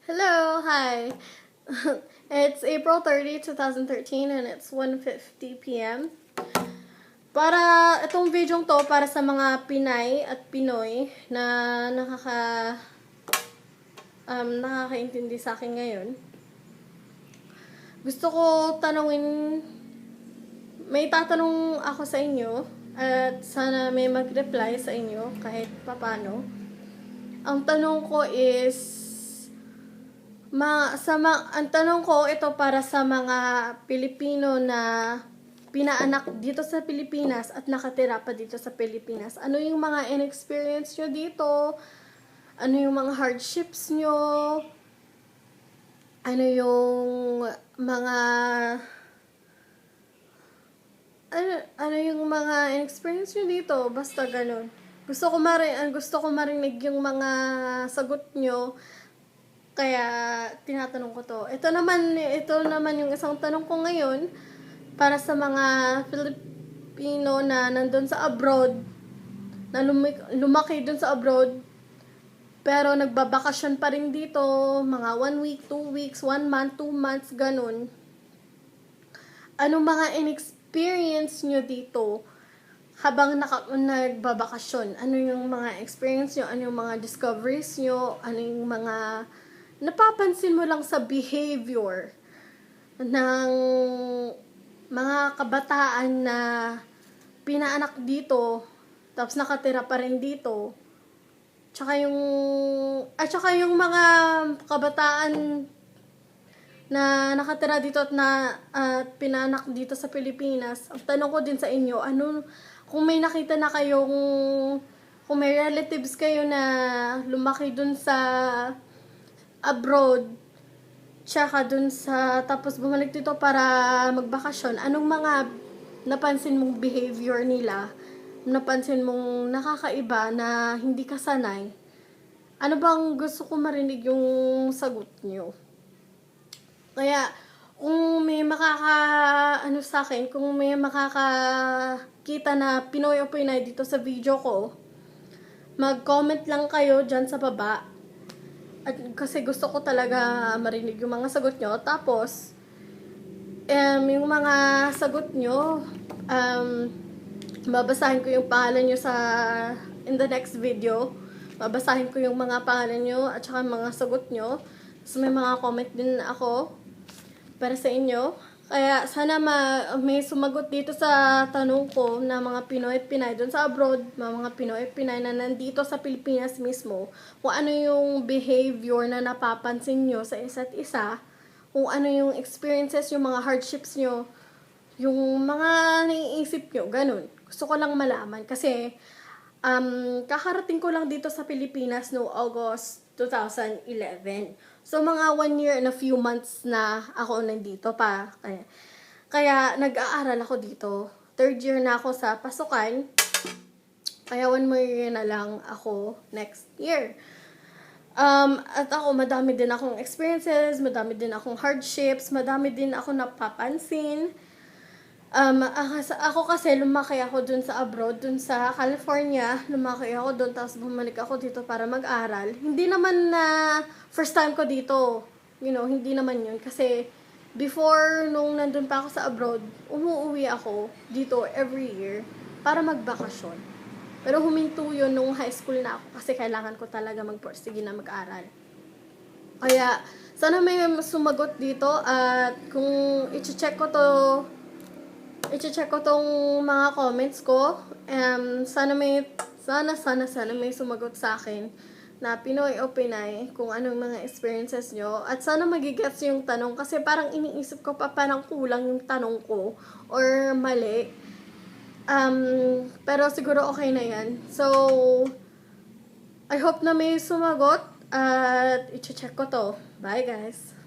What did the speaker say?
Hello, hi. It's April 30, 2013 and it's 1:50 p.m. Para itong video to para sa mga Pinay at Pinoy na nakakaintindi sa akin ngayon. Gusto ko tanungin, may tatanong ako sa inyo at sana may mag-reply sa inyo kahit papano. Ang tanong ko is ang tanong ko ito para sa mga Pilipino na pinaanak dito sa Pilipinas at nakatira pa dito sa Pilipinas. Ano yung mga in-experience nyo dito? Ano yung mga hardships nyo? Ano yung mga ano yung mga in-experience nyo dito? Basta ganun. Gusto ko marinig yung mga sagot nyo. Kaya tinatanong ko to. Ito naman yung isang tanong ko ngayon para sa mga Filipino na nandun sa abroad, na lumaki dun sa abroad, pero nagbabakasyon pa rin dito, mga 1 week, 2 weeks, 1 month, 2 months, ganun. Anong mga in-experience nyo dito habang nagbabakasyon? Ano yung mga experience nyo? Ano yung mga discoveries nyo? Ano yung mga napapansin mo lang sa behavior ng mga kabataan na pinaanak dito tapos nakatira pa rin dito, tsaka yung mga kabataan na nakatira dito at pinaanak dito sa Pilipinas. Ang tanong ko din sa inyo, kung may nakita na kung may relatives kayo na lumaki dun sa abroad, tsaka tapos bumalik dito para magbakasyon, anong mga napansin mong behavior nila, napansin mong nakakaiba na hindi ka sanay? Ano bang gusto ko marinig yung sagot nyo? Kaya, kung may kung may makakakita na Pinoy o Pinay dito sa video ko, mag-comment lang kayo dyan sa baba. At kasi gusto ko talaga marinig yung mga sagot nyo. Tapos, yung mga sagot nyo, babasahin ko yung pangalan nyo in the next video. Babasahin ko yung mga pangalan nyo at saka mga sagot nyo. So, may mga comment din ako para sa inyo. Kaya sana may sumagot dito sa tanong ko na mga Pinoy at Pinay doon sa abroad, mga Pinoy at Pinay na nandito sa Pilipinas mismo, kung ano yung behavior na napapansin nyo sa isa't isa, kung ano yung experiences, yung mga hardships nyo, yung mga naiisip nyo, ganun. Gusto ko lang malaman kasi kakarating ko lang dito sa Pilipinas no August 2011. So, mga 1 year and a few months na ako nandito pa. Kaya nag-aaral ako dito. 3rd year na ako sa pasukan. Kaya 1 more year na lang ako next year. At ako, madami din akong experiences, madami din akong hardships, madami din ako napapansin. Ako kasi lumaki ako dun sa abroad, dun sa California. Lumaki ako dun, tapos bumalik ako dito para mag-aral. Hindi naman na first time ko dito. Hindi naman yun. Kasi before, nung nandun pa ako sa abroad, umuwi ako dito every year para magbakasyon. Pero huminto yun nung high school na ako kasi kailangan ko talaga magpursige na mag-aral. Kaya, sana may sumagot dito at kung i-check ko tong mga comments ko. Sana may sumagot sa akin na Pinoy o Pinay kung anong mga experiences nyo. At sana magigets yung tanong kasi parang iniisip ko pa parang kulang yung tanong ko or mali. Pero siguro okay na yan. So, I hope na may sumagot at i-check ko to. Bye guys!